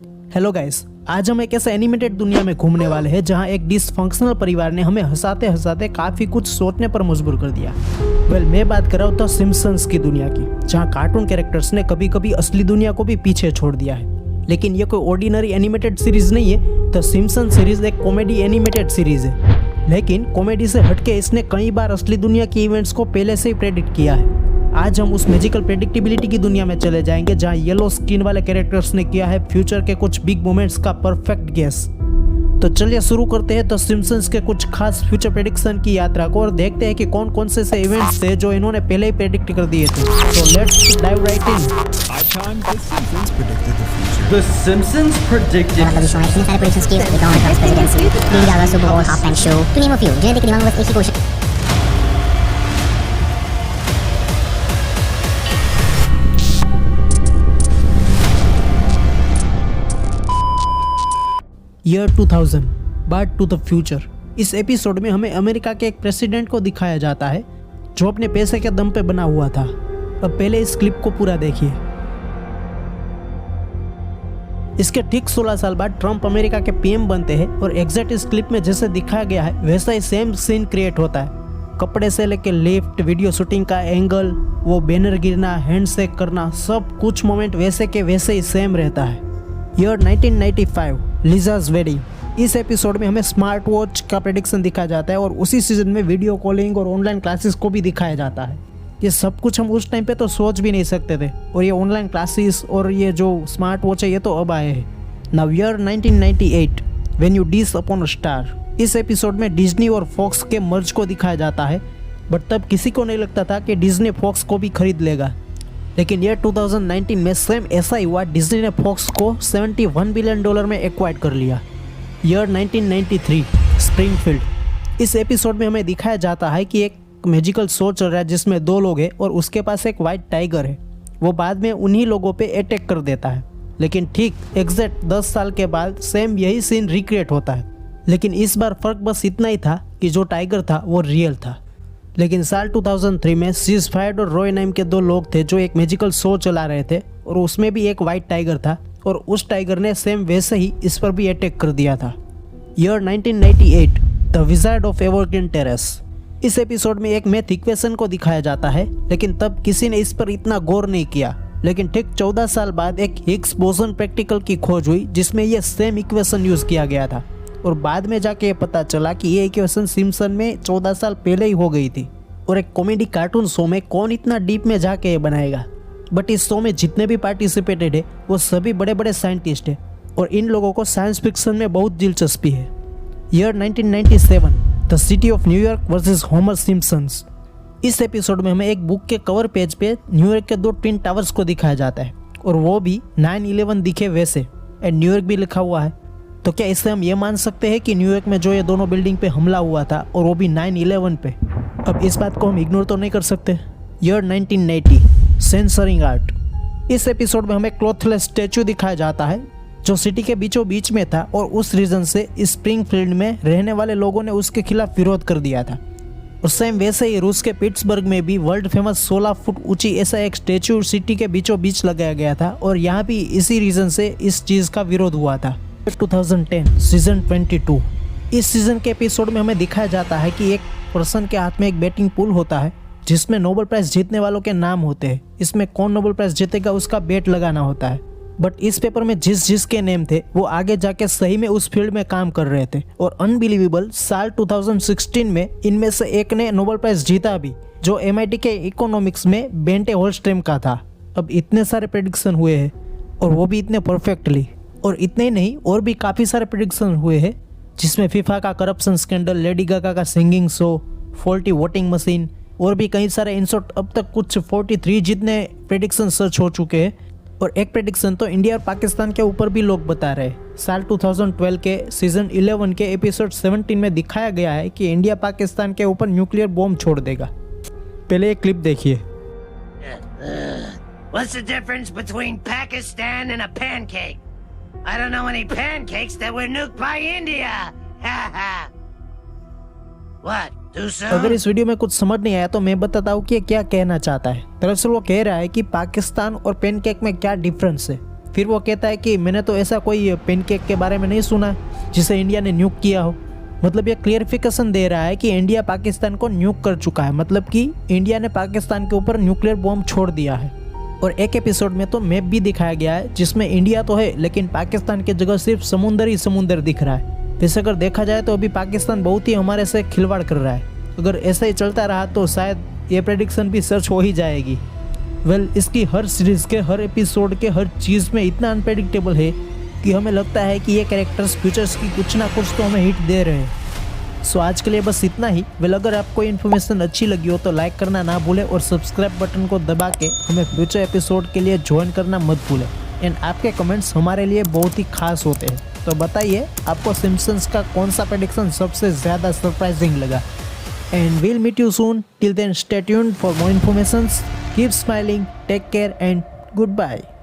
Hello guys, आज हम एक ऐसे एनिमेटेड दुनिया में घूमने वाले हैं जहां एक डिसफंक्शनल परिवार ने हमें हंसाते हंसाते काफी कुछ सोचने पर मजबूर कर दिया। मैं बात कर रहा हूँ द सिम्पसंस की दुनिया की, जहां कार्टून कैरेक्टर्स ने कभी कभी असली दुनिया को भी पीछे छोड़ दिया है। लेकिन ये कोई ऑर्डिनरी एनिमेटेड सीरीज नहीं है। द सिम्पसन सीरीज एक कॉमेडी एनिमेटेड सीरीज है, लेकिन कॉमेडी से हटके इसने कई बार असली दुनिया के इवेंट्स को पहले से ही प्रेडिक्ट किया है। आज हम उस मैजिकल प्रेडिक्टेबिलिटी की दुनिया में चले जाएंगे जहां येलो स्किन वाले कैरेक्टर्स ने किया है फ्यूचर के कुछ बिग मोमेंट्स का परफेक्ट गेस। तो चलिए शुरू करते हैं द सिम्पसंस के कुछ खास फ्यूचर प्रेडिक्शन की यात्रा को और देखते हैं कि कौन कौन से इवेंट्स थे जो इन्होंने पहले ही प्रेडिक्ट कर दिए थे। तो let's dive right in. The Simpsons predicted. इतने सारे predictions किए थे Donald Trump presidency, Lady Gaga super bowl half time show, to name a few, जिन्हें देख के दिमाग में बस एक ही question. Year 2000 back to the future. इस एपिसोड में हमें अमेरिका के एक प्रेसिडेंट को दिखाया जाता है जो अपने पैसे के दम पे बना हुआ था। अब पहले इस क्लिप को पूरा देखिए। इसके ठीक 16 साल बाद ट्रंप अमेरिका के पीएम बनते हैं और एग्जैक्ट इस क्लिप में जैसे दिखाया गया है वैसा ही सेम सीन क्रिएट होता है। कपड़े से लेके लिफ्ट, वीडियो शूटिंग का एंगल, वो बैनर गिरना, हैंडशेक करना, सब कुछ मोमेंट वैसे के वैसे ही सेम रहता है। Year 1995, Lisa's wedding. इस एपिसोड में हमें स्मार्ट वॉच का प्रेडिक्शन दिखाया जाता है और उसी सीजन में वीडियो कॉलिंग और ऑनलाइन क्लासेस को भी दिखाया जाता है। ये सब कुछ हम उस टाइम पे तो सोच भी नहीं सकते थे, और ये ऑनलाइन क्लासेस और ये जो स्मार्ट वॉच है ये तो अब आए हैं। Now year 1998, when you dish upon a star. इस एपिसोड में डिज्नी और फॉक्स के मर्ज को दिखाया जाता है, बट तब किसी को नहीं लगता था कि डिज्नी फॉक्स को भी खरीद लेगा। लेकिन ईयर 2019 में सेम ऐसा ही हुआ। डिज्नी ने फॉक्स को $71 बिलियन में एक्वायर कर लिया। Year 1993, Springfield. इस एपिसोड में हमें दिखाया जाता है कि एक मैजिकल शो चल रहा है जिसमें दो लोग हैं और उसके पास एक वाइट टाइगर है। वो बाद में उन्हीं लोगों पे अटैक कर देता है। लेकिन ठीक एग्जैक्ट 10 साल के बाद सेम यही सीन रिक्रिएट होता है, लेकिन इस बार फर्क बस इतना ही था कि जो टाइगर था वो रियल था। लेकिन साल 2003 में सीज फायर्ड और रॉय नाम के दो लोग थे जो एक मैजिकल शो चला रहे थे और उसमें भी एक वाइट टाइगर था और उस टाइगर ने सेम वैसे ही इस पर भी अटैक कर दिया था। Year 1998, the wizard of evergreen terrace. इस एपिसोड में एक मैथ इक्वेशन को दिखाया जाता है, लेकिन तब किसी ने इस पर इतना गौर नहीं किया। लेकिन ठीक 14 साल बाद एक हिग्स बोसन प्रैक्टिकल की खोज हुई जिसमें यह सेम इक्वेशन यूज किया गया था, और बाद में जाके ये पता चला कि ये इक्वेशन सिम्पसन में 14 साल पहले ही हो गई थी। और एक कॉमेडी कार्टून शो में कौन इतना डीप में जाके ये बनाएगा। बट इस शो में जितने भी पार्टिसिपेटेड है वो सभी बड़े बड़े साइंटिस्ट हैं और इन लोगों को साइंस फिक्शन में बहुत दिलचस्पी है। Year 1997, the city of New York versus Homer Simpson's. इस एपिसोड में हमें एक बुक के कवर पेज पे न्यूयॉर्क के दो ट्विन टावर्स को दिखाया जाता है और वो भी 9/11 दिखे वैसे, एंड न्यूयॉर्क भी लिखा हुआ है। तो क्या इससे हम ये मान सकते हैं कि न्यूयॉर्क में जो ये दोनों बिल्डिंग पे हमला हुआ था और वो भी 9/11 पे? अब इस बात को हम इग्नोर तो नहीं कर सकते। Year 1990, censoring art. इस एपिसोड में हमें क्लॉथलेस स्टैचू दिखाया जाता है जो सिटी के बीचों बीच में था और उस रीजन से स्प्रिंगफील्ड में रहने वाले लोगों ने उसके खिलाफ विरोध कर दिया था। और सेम वैसे ही रूस के पिट्सबर्ग में भी वर्ल्ड फेमस 16 फुट ऊंची ऐसा एक स्टैचू सिटी के बीचों बीच लगाया गया था और यहाँ भी इसी रीजन से इस चीज़ का विरोध हुआ था। 2010, सीजन 22। इस सीजन के एपिसोड में हमें दिखाया जाता है कि एक पर्सन के हाथ में एक बैटिंग पूल होता है जिसमें नोबेल प्राइज जीतने वालों के नाम होते हैं। इसमें कौन नोबेल प्राइज जीतेगा उसका बेट लगाना होता है। बट इस पेपर में जिस के नेम थे वो आगे जाके सही में उस फील्ड में काम कर रहे थे, और अनबिलीवेबल साल 2016 में इनमें से एक ने नोबेल प्राइज जीता भी, जो MIT के इकोनॉमिक्स में बेंटे होलस्ट्रेम का था। अब इतने सारे प्रेडिक्शन हुए हैं और वो भी इतने परफेक्टली, और इतने ही नहीं और भी काफ़ी सारे प्रेडिक्शन हुए हैं जिसमें फीफा का करप्शन स्कैंडल, लेडी गागा का singing show, faulty voting machine और भी कई सारे। इन शॉर्ट अब तक कुछ 43 जितने प्रेडिक्शन सर्च हो चुके हैं, और एक प्रेडिक्शन तो इंडिया और पाकिस्तान के ऊपर भी लोग बता रहे हैं। साल 2012 के सीजन 11 के एपिसोड 17 में दिखाया गया है कि इंडिया पाकिस्तान के ऊपर न्यूक्लियर बॉम्ब छोड़ देगा। पहले एक क्लिप देखिए। What's the difference between Pakistan and a pancake? I don't know any pancakes that were nuked by India. Ha ha. What? Too soon? अगर इस वीडियो में कुछ समझ नहीं आया तो मैं बताता हूँ कि ये क्या कहना चाहता है। दरअसल वो कह रहा है कि पाकिस्तान और पैनकेक में क्या डिफरेंस है। फिर वो कहता है कि मैंने तो ऐसा कोई पैनकेक के बारे में नहीं सुना जिसे इंडिया ने न्यूक किया हो। मतलब ये क्लियरिफिकेशन दे रहा है कि इंडिया पाकिस्तान को न्यूक कर चुका है, मतलब कि इंडिया ने पाकिस्तान के ऊपर न्यूक्लियर बॉम्ब छोड़ दिया है। और एक एपिसोड में तो मैप भी दिखाया गया है जिसमें इंडिया तो है लेकिन पाकिस्तान की जगह सिर्फ समुंदर ही समुंदर दिख रहा है। वैसे अगर देखा जाए तो अभी पाकिस्तान बहुत ही हमारे से खिलवाड़ कर रहा है। अगर ऐसा ही चलता रहा तो शायद ये प्रेडिक्शन भी सच हो ही जाएगी। वेल, इसकी हर सीरीज़ के हर एपिसोड के हर चीज़ में इतना अनप्रेडिक्टेबल है कि हमें लगता है कि ये कैरेक्टर्स फ्यूचर्स की कुछ ना कुछ तो हमें हिट दे रहे हैं। सो आज के लिए बस इतना ही। वेल, अगर आपको इन्फॉर्मेशन अच्छी लगी हो तो लाइक करना ना भूलें और सब्सक्राइब बटन को दबा के हमें फ्यूचर एपिसोड के लिए ज्वाइन करना मत भूलें। एंड आपके कमेंट्स हमारे लिए बहुत ही खास होते हैं, तो बताइए आपको सिम्पसन्स का कौन सा प्रेडिक्शन सबसे ज़्यादा सरप्राइजिंग लगा। And we'll meet you soon. Till then, stay tuned for more informations. Keep smiling, take care, and goodbye.